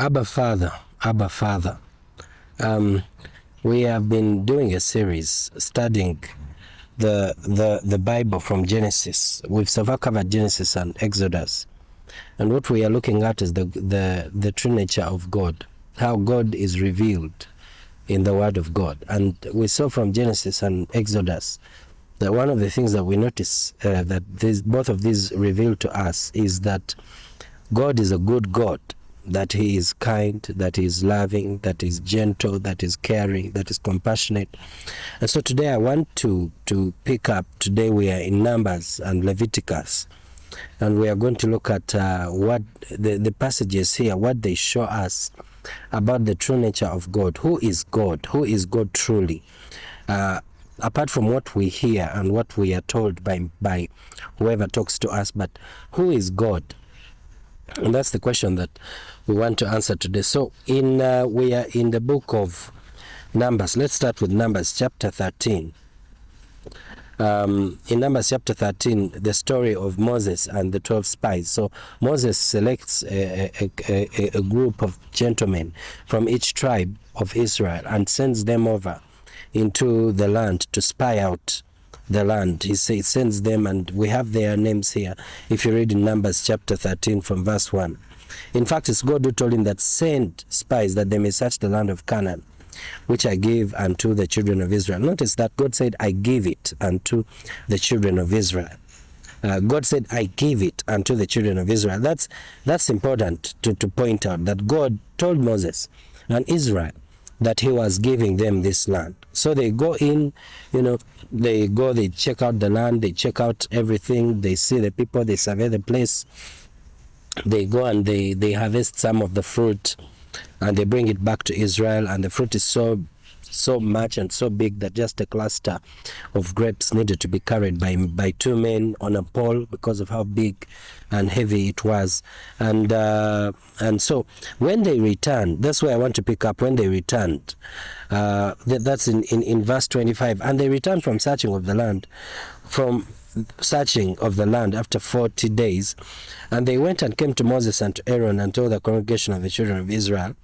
Abba Father, Abba Father. We have been doing a series studying the Bible from Genesis. We've so far covered Genesis and Exodus, and what we are looking at is the true nature of God, how God is revealed in the Word of God. And we saw from Genesis and Exodus that one of the things that we notice that both of these reveal to us is that God is a good God, that He is kind, that He is loving, that He is gentle, that He is caring, that is compassionate. And so today I want to pick up, today we are in Numbers and Leviticus, and we are going to look at what the passages here, what they show us about the true nature of God. Who is God? Who is God truly? Apart from what we hear and what we are told by whoever talks to us, but who is God? And that's the question that we want to answer today. So we are in the book of Numbers. Let's start with Numbers chapter 13. In Numbers chapter 13, the story of Moses and the 12 spies. So Moses selects a group of gentlemen from each tribe of Israel and sends them over into the land to spy out the land. He sends them, and we have their names here if you read in Numbers chapter 13 from verse 1. In fact, it's God who told him that send spies that they may search the land of Canaan, which I give unto the children of Israel. Notice that God said, I give it unto the children of Israel. God said, I give it unto the children of Israel. That's important to point out, that God told Moses and Israel that He was giving them this land. So they go in, they check out the land, they check out everything, they see the people, they survey the place, they go and they harvest some of the fruit, and they bring it back to Israel, and the fruit is so much and so big that just a cluster of grapes needed to be carried by two men on a pole because of how big and heavy it was. And so when they returned, that's where I want to pick up. When they returned, that's in verse 25, and they returned from searching of the land, after 40 days, and they went and came to Moses and to Aaron and to the congregation of the children of Israel,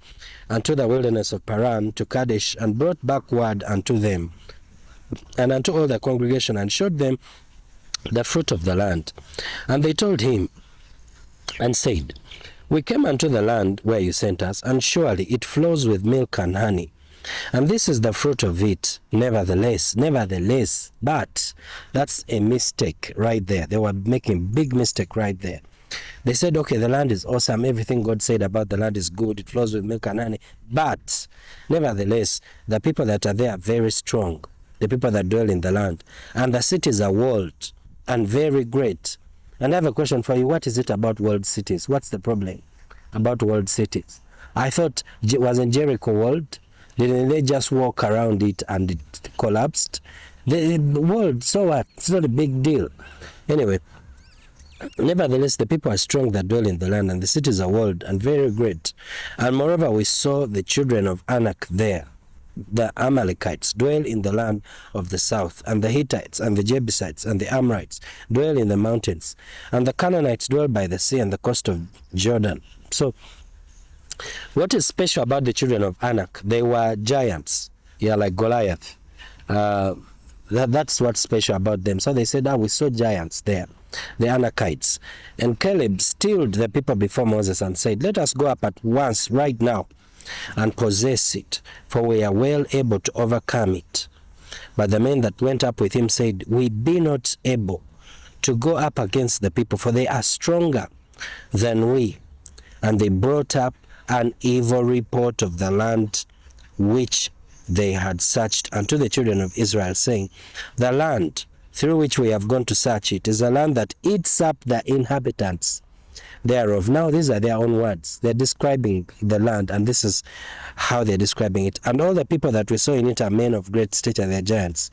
and to the wilderness of Paran, to Kadesh, and brought back word unto them and unto all the congregation, and showed them the fruit of the land. And they told him and said, we came unto the land where you sent us, and surely it flows with milk and honey, and this is the fruit of it. Nevertheless, but that's a mistake right there. They were making a big mistake right there. They said, okay, the land is awesome, everything God said about the land is good, it flows with milk and honey, but nevertheless, the people that are there are very strong, the people that dwell in the land, and the cities are walled and very great. And I have a question for you. What is it about walled cities? What's the problem about walled cities? I thought, wasn't Jericho walled? Didn't they just walk around it and it collapsed? The walled, so what? It's not a big deal. Anyway, nevertheless, the people are strong that dwell in the land, and the cities are walled and very great. And moreover, we saw the children of Anak there. The Amalekites dwell in the land of the south, and the Hittites and the Jebusites and the Amorites dwell in the mountains, and the Canaanites dwell by the sea and the coast of Jordan. So, what is special about the children of Anak? They were giants, like Goliath. That's what's special about them. So they said, we saw giants there, the Anakites. And Caleb stilled the people before Moses and said, let us go up at once right now and possess it, for we are well able to overcome it. But the men that went up with him said, we be not able to go up against the people, for they are stronger than we. And they brought up an evil report of the land which they had searched unto the children of Israel, saying, the land through which we have gone to search it is a land that eats up the inhabitants thereof. Now these are their own words. They're describing the land, and this is how they're describing it. And all the people that we saw in it are men of great stature, they're giants.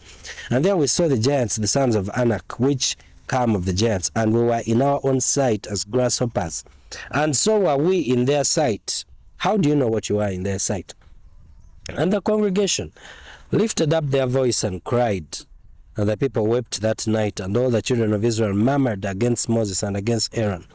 And there we saw the giants, the sons of Anak, which come of the giants, and we were in our own sight as grasshoppers, and so were we in their sight. How do you know what you are in their sight? And the congregation lifted up their voice and cried, and the people wept that night, and all the children of Israel murmured against Moses and against Aaron.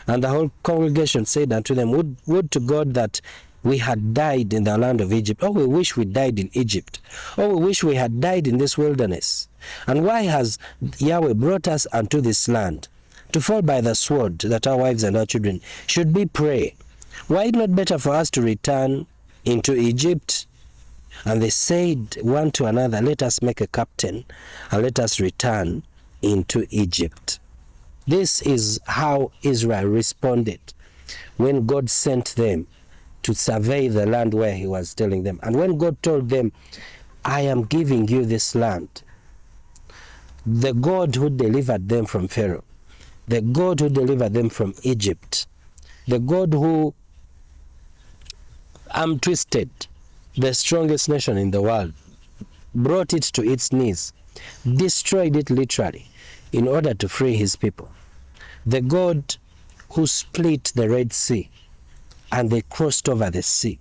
And the whole congregation said unto them, would to God that we had died in the land of Egypt. Oh, we wish we died in Egypt. Oh, we wish we had died in this wilderness. And why has Yahweh brought us unto this land, to fall by the sword, that our wives and our children should be prey? Why is it not better for us to return into Egypt? And they said one to another, let us make a captain, and let us return into Egypt. This is how Israel responded when God sent them to survey the land where he was telling them. And when God told them, I am giving you this land, the God who delivered them from Pharaoh, the God who delivered them from Egypt, the God who twisted the strongest nation in the world, brought it to its knees, destroyed it literally, in order to free his people. The God who split the Red Sea, and they crossed over the sea,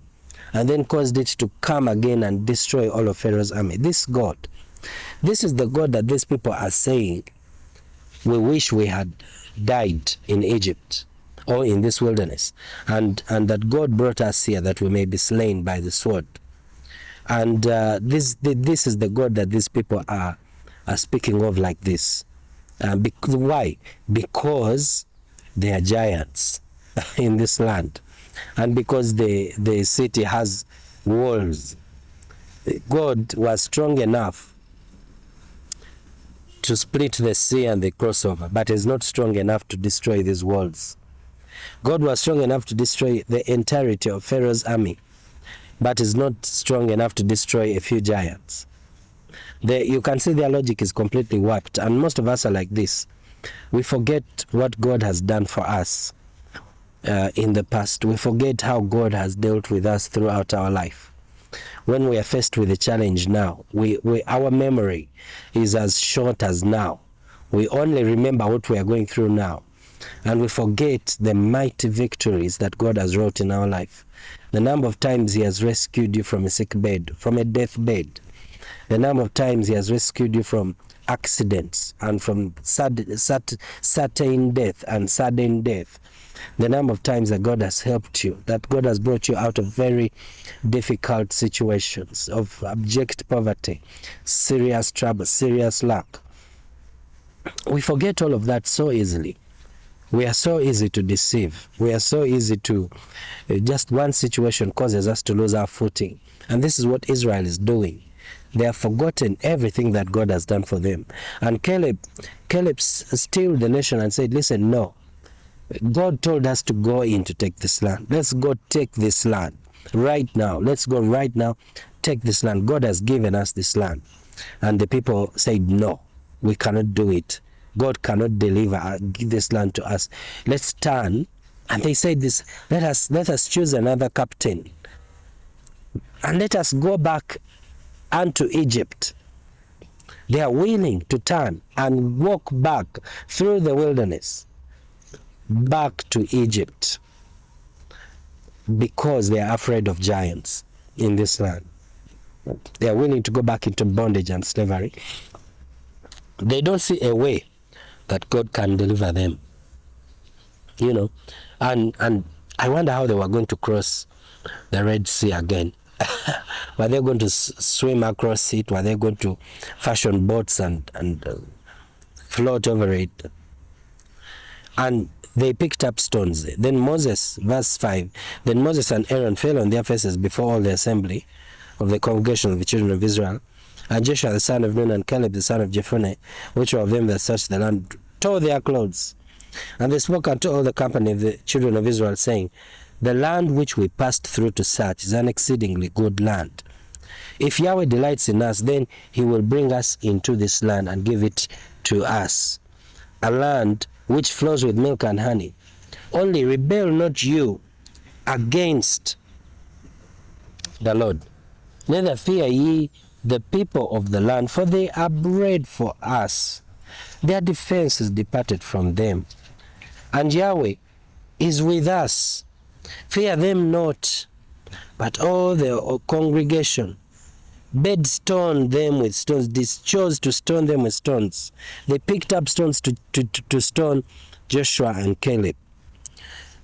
and then caused it to come again and destroy all of Pharaoh's army. This God, this is the God that these people are saying, we wish we had died in Egypt or in this wilderness, and that God brought us here that we may be slain by the sword. And this is the God that these people are speaking of like this. Why? Because they are giants in this land, and because the city has walls. God was strong enough to split the sea and the crossover, but is not strong enough to destroy these walls. God was strong enough to destroy the entirety of Pharaoh's army, but is not strong enough to destroy a few giants. You can see their logic is completely warped, and most of us are like this. We forget what God has done for us in the past. We forget how God has dealt with us throughout our life. When we are faced with a challenge now, our memory is as short as now. We only remember what we are going through now, and we forget the mighty victories that God has wrought in our life. The number of times he has rescued you from a sick bed, from a deathbed. The number of times he has rescued you from accidents and from certain death and sudden death. The number of times that God has helped you, that God has brought you out of very difficult situations, of abject poverty, serious trouble, serious lack. We forget all of that so easily. We are so easy to deceive. We are so easy to, just one situation causes us to lose our footing. And this is what Israel is doing. They have forgotten everything that God has done for them. And Caleb steeled the nation and said, listen, no. God told us to go in to take this land. Let's go take this land right now. Let's go right now, take this land. God has given us this land. And the people said, no, we cannot do it. God cannot give this land to us. Let's turn. And they said this, let us choose another captain. And let us go back unto Egypt. They are willing to turn and walk back through the wilderness, back to Egypt, because they are afraid of giants in this land. They are willing to go back into bondage and slavery. They don't see a way that God can deliver them, and I wonder how they were going to cross the Red Sea again. Were they going to swim across it? Were they going to fashion boats and float over it? And they picked up stones. Then Moses, verse 5, then Moses and Aaron fell on their faces before all the assembly of the congregation of the children of Israel. And Joshua the son of Nun and Caleb the son of Jephunneh, which were of them that searched the land, tore their clothes. And they spoke unto all the company of the children of Israel, saying, the land which we passed through to search is an exceedingly good land. If Yahweh delights in us, then he will bring us into this land and give it to us, a land which flows with milk and honey. Only rebel not you against the Lord, neither fear ye the people of the land, for they are bread for us. Their defense is departed from them, and Yahweh is with us. Fear them not. But all the congregation stoned them with stones. They chose to stone them with stones. They picked up stones to stone Joshua and Caleb.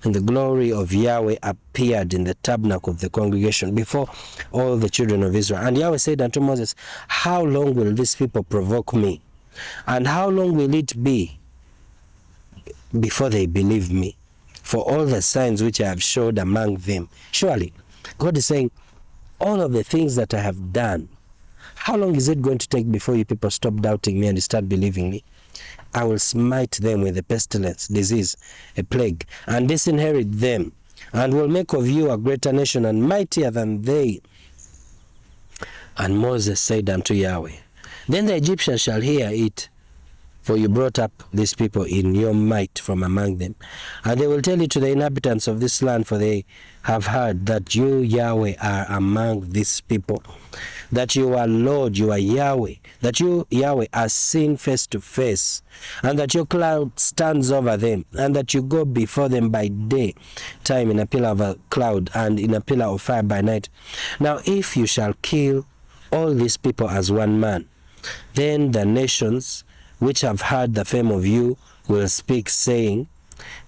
and the glory of Yahweh appeared in the tabernacle of the congregation before all the children of Israel. And Yahweh said unto Moses, how long will these people provoke me? And how long will it be before they believe me for all the signs which I have showed among them? Surely, God is saying, all of the things that I have done, how long is it going to take before you people stop doubting me and start believing me? I will smite them with a pestilence, disease, a plague, and disinherit them, and will make of you a greater nation and mightier than they. And Moses said unto Yahweh, then the Egyptians shall hear it, for you brought up these people in your might from among them. And they will tell it to the inhabitants of this land, for they have heard that you, Yahweh, are among these people, that you are Lord, you are Yahweh, that you, Yahweh, are seen face to face, and that your cloud stands over them, and that you go before them by day time in a pillar of a cloud and in a pillar of fire by night. Now if you shall kill all these people as one man, then the nations which have heard the fame of you will speak, saying,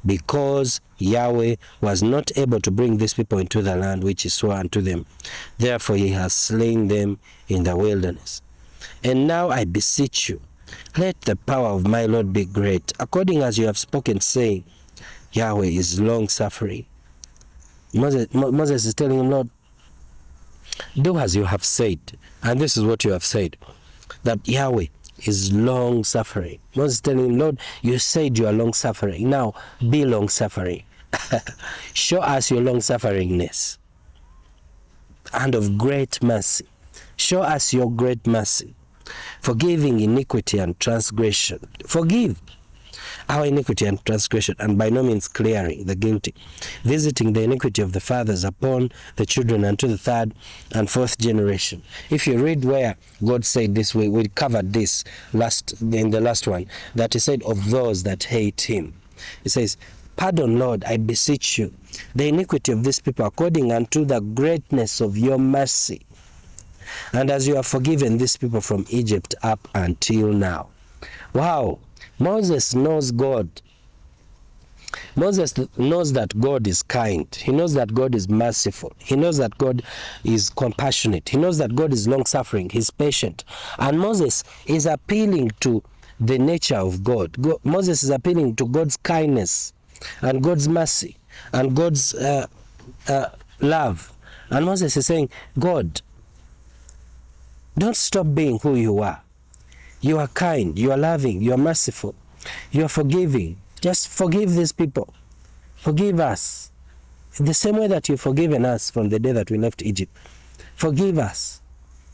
because Yahweh was not able to bring these people into the land which he swore unto them, therefore he has slain them in the wilderness. And now I beseech you, let the power of my Lord be great, according as you have spoken, saying, Yahweh is long-suffering. Moses is telling him, Lord, do as you have said. And this is what you have said, that Yahweh is long-suffering. Moses is telling him, Lord, you said you are long-suffering. Now, be long-suffering. Show us your long-sufferingness and of great mercy. Show us your great mercy, forgiving iniquity and transgression. Forgive our iniquity and transgression, and by no means clearing the guilty, visiting the iniquity of the fathers upon the children unto the third and fourth generation. If you read where God said this, we covered this in the last one, that he said of those that hate him. He says, pardon, Lord, I beseech you, the iniquity of these people according unto the greatness of your mercy, and as you have forgiven these people from Egypt up until now. Wow. Moses knows God. Moses knows that God is kind. He knows that God is merciful. He knows that God is compassionate. He knows that God is long-suffering. He's patient. And Moses is appealing to the nature of God. Moses is appealing to God's kindness and God's mercy and God's love. And Moses is saying, God, don't stop being who you are. You are kind, you are loving, you are merciful, you are forgiving. Just forgive these people. Forgive us. In the same way that you've forgiven us from the day that we left Egypt. Forgive us.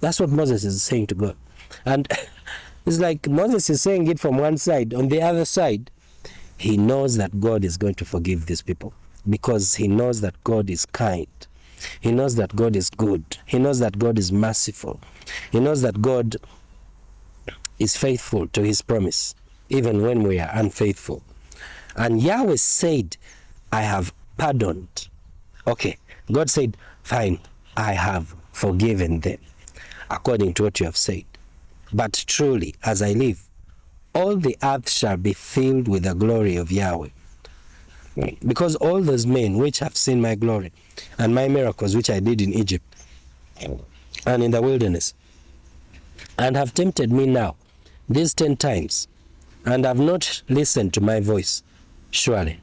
That's what Moses is saying to God. And it's like Moses is saying it from one side. On the other side, he knows that God is going to forgive these people, because he knows that God is kind. He knows that God is good. He knows that God is merciful. He knows that God is faithful to his promise, even when we are unfaithful. And Yahweh said, I have pardoned. Okay, God said, fine, I have forgiven them, according to what you have said. But truly, as I live, all the earth shall be filled with the glory of Yahweh. Because all those men which have seen my glory and my miracles which I did in Egypt and in the wilderness, and have tempted me now these 10 times, and have not listened to my voice, surely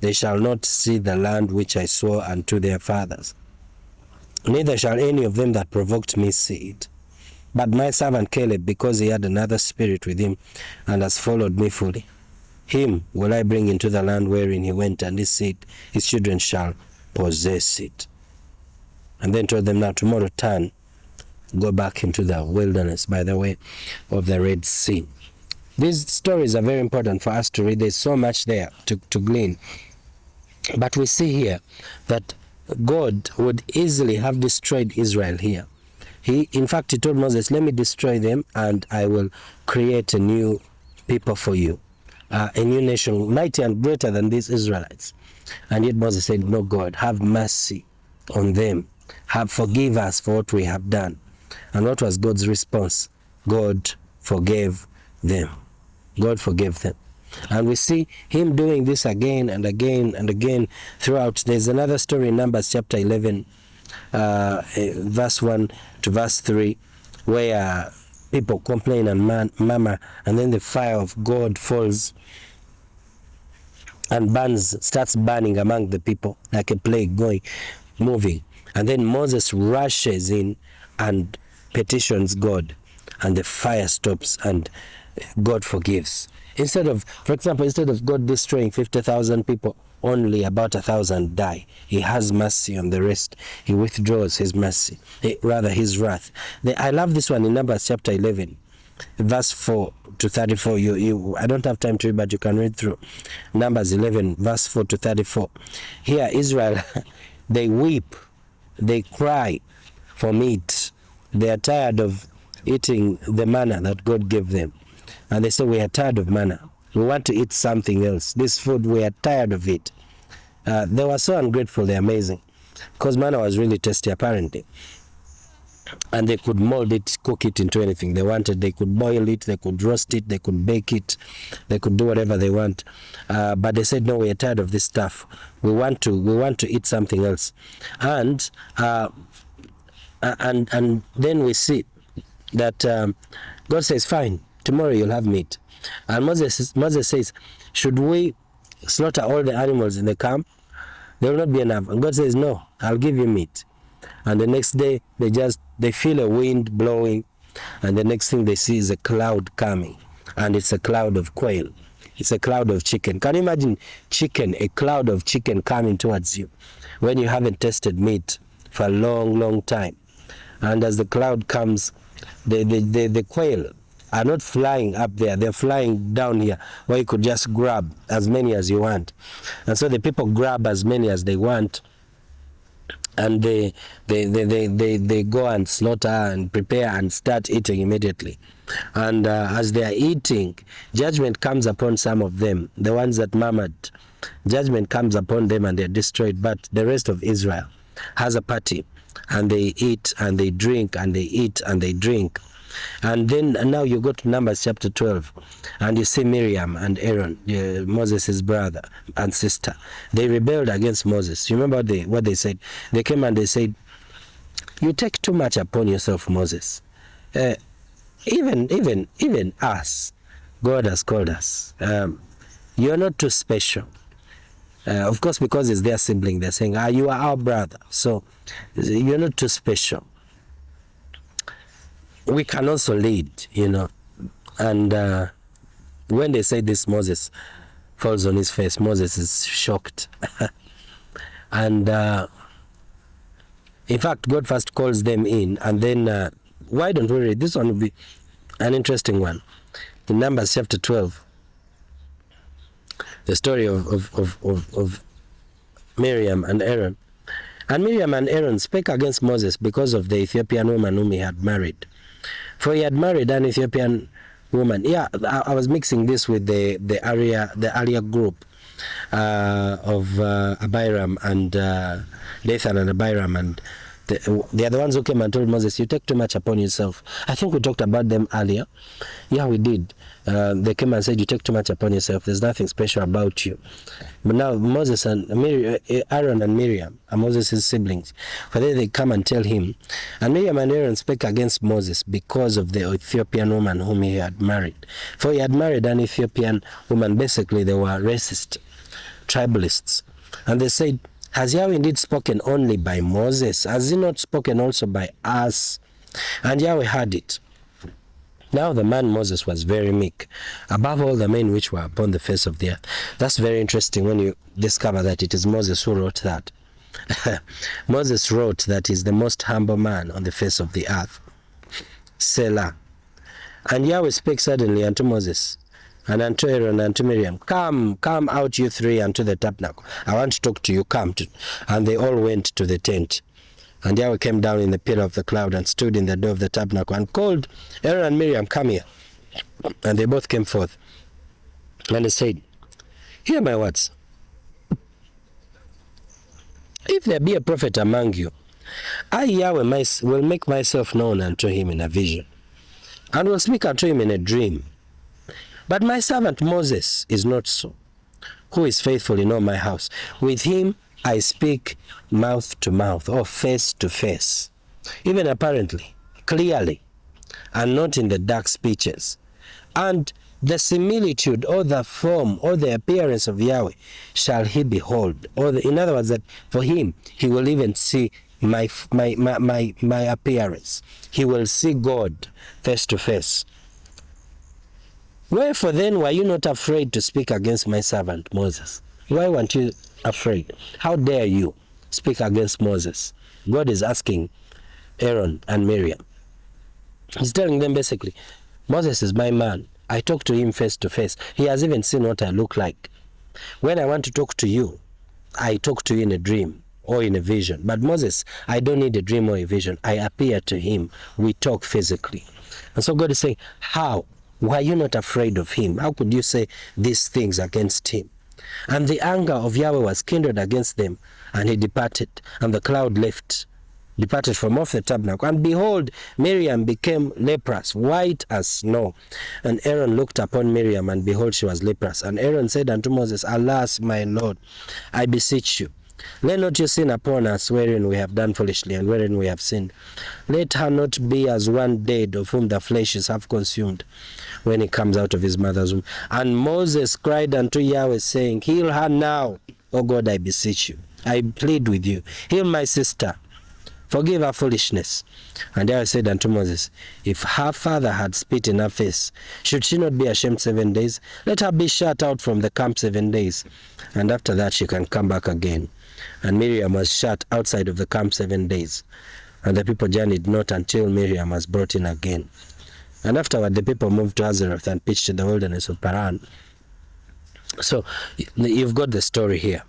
they shall not see the land which I swore unto their fathers, neither shall any of them that provoked me see it. But my servant Caleb, because he had another spirit with him, and has followed me fully, him will I bring into the land wherein he went, and his seed, his children shall possess it. And then told them, now tomorrow turn, go back into the wilderness by the way of the Red Sea. These stories are very important for us to read. There's so much there to glean. But we see here that God would easily have destroyed Israel here. In fact, he told Moses, let me destroy them and I will create a new people for you, a new nation, mighty and greater than these Israelites. And yet Moses said, no, God, have mercy on them. Forgive us for what we have done. And what was God's response? God forgave them. God forgave them. And we see him doing this again and again and again throughout. There's another story in Numbers chapter 11, verse 1 to verse 3, where people complain and murmur, and then the fire of God falls and starts burning among the people like a plague moving. And then Moses rushes in and petitions God, and the fire stops and God forgives. For example, instead of God destroying 50,000 people, only about 1,000 die. He has mercy on the rest. He withdraws his mercy, his wrath. I love this one in Numbers chapter 11, verse 4 to 34. I don't have time to read, but you can read through Numbers 11, verse 4 to 34. Here, Israel, they weep, they cry for meat. They are tired of eating the manna that God gave them. And they say, we are tired of manna. We want to eat something else. This food, we are tired of it. They were so ungrateful, they're amazing. Because manna was really tasty, apparently. And they could mold it, cook it into anything they wanted. They could boil it, they could roast it, they could bake it, they could do whatever they want. But they said, no, we are tired of this stuff. We want to eat something else. And then we see that God says, fine, tomorrow you'll have meat. And Moses says, should we slaughter all the animals in the camp? There will not be enough. And God says, no, I'll give you meat. And the next day, they feel a wind blowing, and the next thing they see is a cloud coming, and it's a cloud of quail. It's a cloud of chicken. Can you imagine a cloud of chicken coming towards you when you haven't tasted meat for a long, long time? And as the cloud comes, the quail are not flying up there, they're flying down here, where you could just grab as many as you want. And so the people grab as many as they want, and they go and slaughter and prepare and start eating immediately. And as they are eating, judgment comes upon some of them, the ones that murmured. Judgment comes upon them and they're destroyed. But the rest of Israel has a party, and they eat and they drink and they eat and they drink. And then now you go to Numbers chapter 12, and you see Miriam and Aaron, Moses' brother and sister. They rebelled against Moses. You remember what they said? They came and they said, you take too much upon yourself, Moses. Even us, God has called us. You're not too special. Of course, because it's their sibling, they're saying, you are our brother, so you're not too special. We can also lead, And when they say this, Moses falls on his face. Moses is shocked. And in fact, God first calls them in, and then why don't we read? This one will be an interesting one. In Numbers chapter 12, the story of Miriam and Aaron. And Miriam and Aaron spake against Moses because of the Ethiopian woman whom he had married. For he had married an Ethiopian woman. Yeah, I was mixing this with the earlier group of Abiram and Dathan and Abiram, and they are the ones who came and told Moses, you take too much upon yourself. I think we talked about them earlier. Yeah, we did. They came and said, you take too much upon yourself. There's nothing special about you. But now Moses and Aaron and Miriam are Moses' siblings. For then they come and tell him. And Miriam and Aaron spake against Moses because of the Ethiopian woman whom he had married. For he had married an Ethiopian woman. Basically, they were racist, tribalists. And they said, has Yahweh indeed spoken only by Moses? Has he not spoken also by us? And Yahweh heard it. Now the man Moses was very meek, above all the men which were upon the face of the earth. That's very interesting when you discover that it is Moses who wrote that. Moses wrote that he's the most humble man on the face of the earth. Selah. And Yahweh spake suddenly unto Moses, and unto Aaron and unto Miriam, come out you three unto the tabernacle. I want to talk to you, come to. And they all went to the tent. And Yahweh came down in the pillar of the cloud and stood in the door of the tabernacle and called Aaron and Miriam, come here. And they both came forth. And they said, hear my words. If there be a prophet among you, I, Yahweh, will make myself known unto him in a vision, and will speak unto him in a dream. But my servant Moses is not so, who is faithful in all my house. With him I speak mouth to mouth, or face to face, even apparently, clearly, and not in the dark speeches. And the similitude or the form or the appearance of Yahweh shall he behold. In other words, that for him, he will even see my appearance. He will see God face to face. Wherefore then were you not afraid to speak against my servant Moses? Why weren't you afraid? How dare you speak against Moses? God is asking Aaron and Miriam. He's telling them basically, Moses is my man. I talk to him face to face. He has even seen what I look like. When I want to talk to you, I talk to you in a dream or in a vision. But Moses, I don't need a dream or a vision. I appear to him. We talk physically. And so God is saying, how? Why are you not afraid of him? How could you say these things against him? And the anger of Yahweh was kindled against them, and he departed, and the cloud departed from off the tabernacle. And behold, Miriam became leprous, white as snow. And Aaron looked upon Miriam, and behold, she was leprous. And Aaron said unto Moses, Alas, my Lord, I beseech you, let not your sin upon us, wherein we have done foolishly, and wherein we have sinned. Let her not be as one dead, of whom the flesh is half consumed, when he comes out of his mother's womb. And Moses cried unto Yahweh, saying, Heal her now, O God, I beseech you. I plead with you. Heal my sister. Forgive her foolishness. And Yahweh said unto Moses, If her father had spit in her face, should she not be ashamed 7 days? Let her be shut out from the camp 7 days, and after that she can come back again. And Miriam was shut outside of the camp 7 days. And the people journeyed not until Miriam was brought in again. And afterward the people moved to Hazeroth and pitched in the wilderness of Paran. So you've got the story here.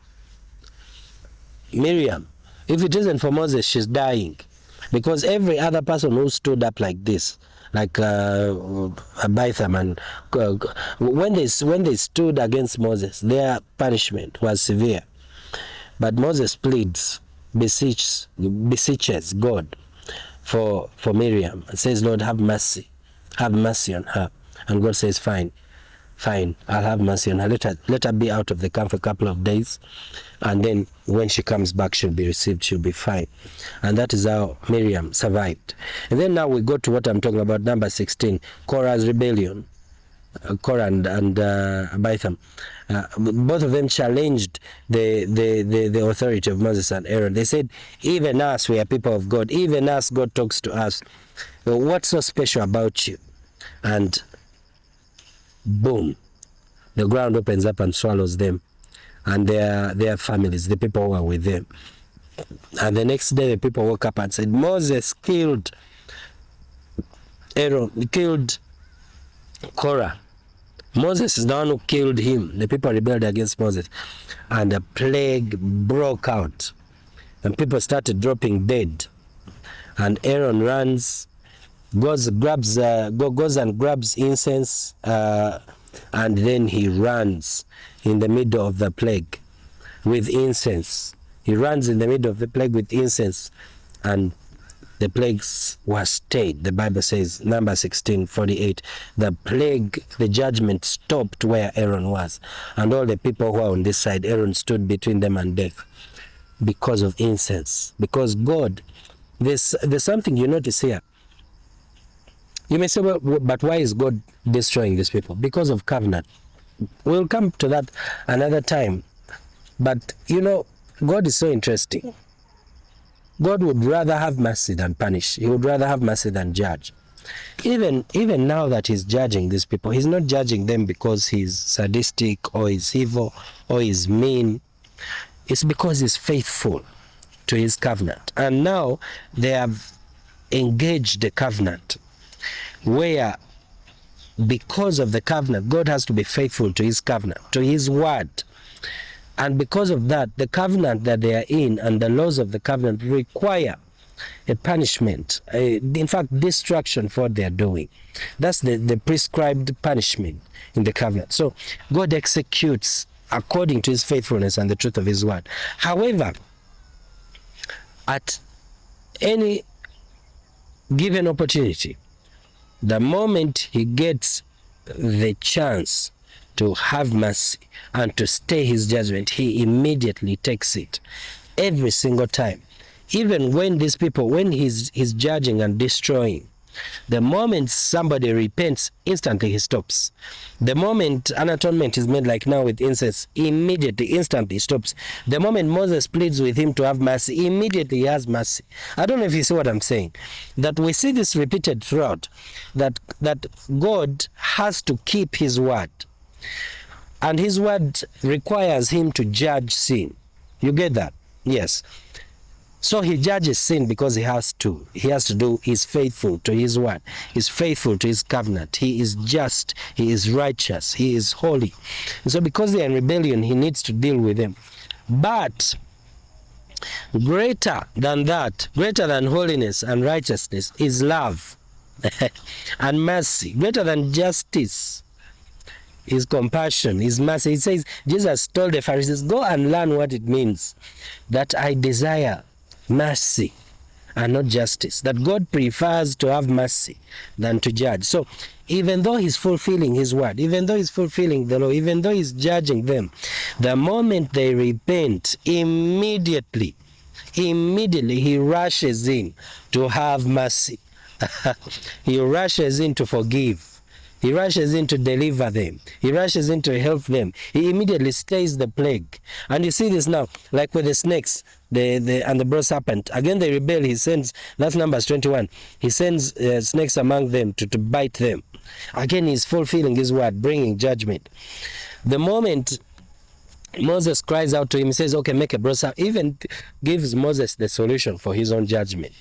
Miriam, if it isn't for Moses, she's dying. Because every other person who stood up like this, like Abitham, and when they stood against Moses, their punishment was severe. But Moses pleads, beseeches God for Miriam, and says, Lord, have mercy on her. And God says, fine, I'll have mercy on her. Let her be out of the camp for a couple of days, and then when she comes back, she'll be received, she'll be fine. And that is how Miriam survived. And then now we go to what I'm talking about, number 16, Korah's rebellion. Korah and Abitham, both of them challenged the authority of Moses and Aaron. They said, even us, we are people of God. Even us, God talks to us. What's so special about you? And boom, the ground opens up and swallows them and their families, the people who are with them. And the next day the people woke up and said, Moses killed Aaron, he killed Korah. Moses is the one who killed him. The people rebelled against Moses, and a plague broke out, and people started dropping dead. And Aaron goes and grabs incense, and then he runs in the middle of the plague with incense. He runs in the middle of the plague with incense, and the plagues were stayed. The Bible says, number 16:48, the plague, the judgment stopped where Aaron was. And all the people who are on this side, Aaron stood between them and death because of incense. Because God, there's something you notice here. You may say, well, but why is God destroying these people? Because of covenant. We'll come to that another time. But, God is so interesting. God would rather have mercy than punish. He would rather have mercy than judge. Even now that he's judging these people, he's not judging them because he's sadistic or he's evil or he's mean. It's because he's faithful to his covenant. And now they have engaged the covenant where, because of the covenant, God has to be faithful to his covenant, to his word. And because of that, the covenant that they are in and the laws of the covenant require a punishment, in fact, destruction for what they are doing. That's the prescribed punishment in the covenant. So God executes according to his faithfulness and the truth of his word. However, at any given opportunity, the moment he gets the chance to have mercy and to stay his judgment, he immediately takes it every single time. Even when these people, when he's judging and destroying, the moment somebody repents, instantly he stops. The moment an atonement is made, like now with incense, immediately, instantly stops. The moment Moses pleads with him to have mercy, immediately he has mercy. I don't know if you see what I'm saying. That we see this repeated throughout, that God has to keep his word. And his word requires him to judge sin. You get that? Yes. So he judges sin because he has to. He has to do, he's faithful to his word. He's faithful to his covenant. He is just. He is righteous. He is holy. And so because they are in rebellion, he needs to deal with them. But greater than that, greater than holiness and righteousness is love and mercy. Greater than justice is compassion, is mercy. It says, Jesus told the Pharisees, go and learn what it means that I desire mercy and not justice, that God prefers to have mercy than to judge. So even though he's fulfilling his word, even though he's fulfilling the law, even though he's judging them, the moment they repent, immediately he rushes in to have mercy. He rushes in to forgive. He rushes in to deliver them. He rushes in to help them. He immediately stays the plague. And you see this now, like with the snakes and the brass serpent. Again, they rebel. He sends, that's Numbers 21. He sends snakes among them to bite them. Again, he's fulfilling his word, bringing judgment. The moment Moses cries out to him, he says, okay, make a brass serpent. Even gives Moses the solution for his own judgment.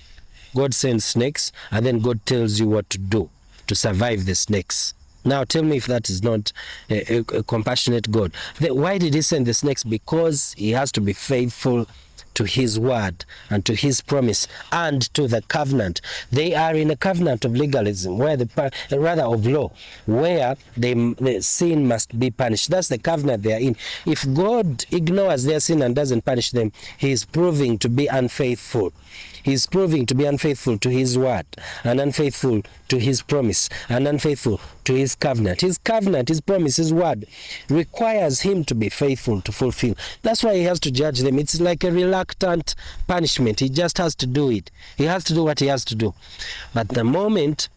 God sends snakes, and then God tells you what to do to survive the snakes. Now tell me if that is not a compassionate God. Why did he send the snakes? Because he has to be faithful to his word and to his promise and to the covenant. They are in a covenant of legalism, where of law, where the sin must be punished. That's the covenant they are in. If God ignores their sin and doesn't punish them, he is proving to be unfaithful. He's proving to be unfaithful to his word, and unfaithful to his promise, and unfaithful to his covenant. His covenant, his promise, his word requires him to be faithful to fulfill. That's why he has to judge them. It's like a reluctant punishment. He just has to do it. He has to do what he has to do. But the moment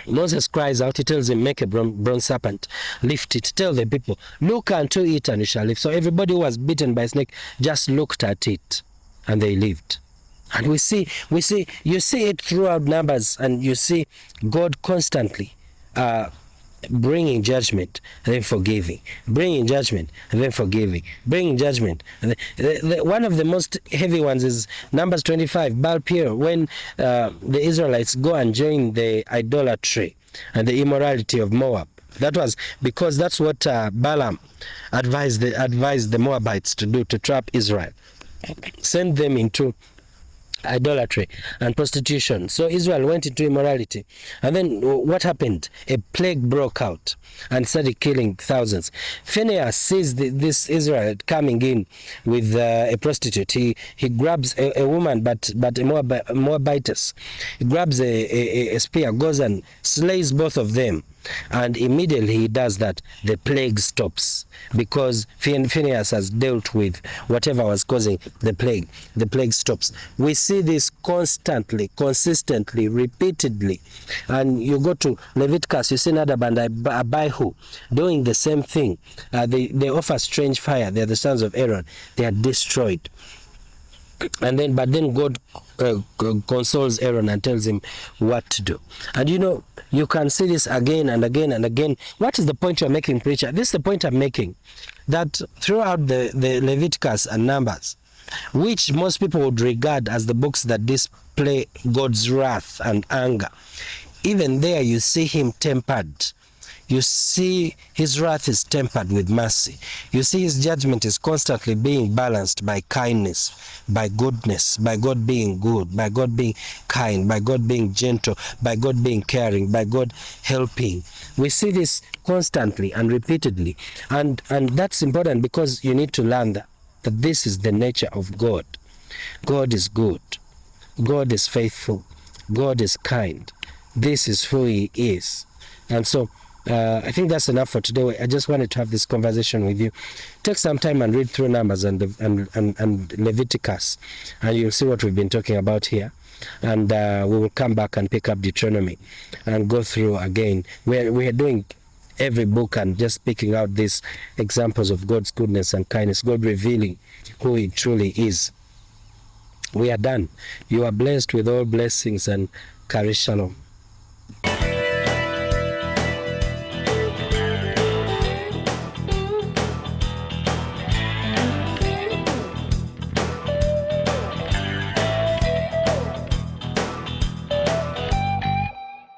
Moses cries out, he tells him, make a bronze serpent, lift it, tell the people, look unto it and you shall live. So everybody who was bitten by a snake just looked at it and they lived. And you see it throughout Numbers, and you see God constantly bringing judgment and then forgiving, bringing judgment and then forgiving, bringing judgment. And one of the most heavy ones is Numbers 25, Baal Peor, when the Israelites go and join the idolatry and the immorality of Moab. That was because that's what Balaam advised the Moabites to do, to trap Israel, send them into idolatry and prostitution. So Israel went into immorality, and then what happened? A plague broke out and started killing thousands. Phinehas sees this Israel coming in with a prostitute. He grabs a woman, but a Moabitess. He grabs a spear, goes and slays both of them. And immediately he does that, the plague stops, because Phinehas has dealt with whatever was causing the plague. The plague stops. We see this constantly, consistently, repeatedly. And you go to Leviticus, you see Nadab and Abihu doing the same thing. They offer strange fire. They are the sons of Aaron. They are destroyed. But then God consoles Aaron and tells him what to do. And you can see this again and again and again. What is the point you're making, preacher? This is the point I'm making, that throughout the Leviticus and Numbers, which most people would regard as the books that display God's wrath and anger, even there you see him tempered. You see his wrath is tempered with mercy. You see his judgment is constantly being balanced by kindness, by goodness, by God being good, by God being kind, by God being gentle, by God being caring, by God helping. We see this constantly and repeatedly. And that's important, because you need to learn that this is the nature of God. God is good. God is faithful. God is kind. This is who he is. And so I think that's enough for today. I just wanted to have this conversation with you. Take some time and read through Numbers and Leviticus, and you'll see what we've been talking about here. And we will come back and pick up Deuteronomy and go through again. We're doing every book and just picking out these examples of God's goodness and kindness, God revealing who He truly is. We are done. You are blessed with all blessings, and Kari Shalom.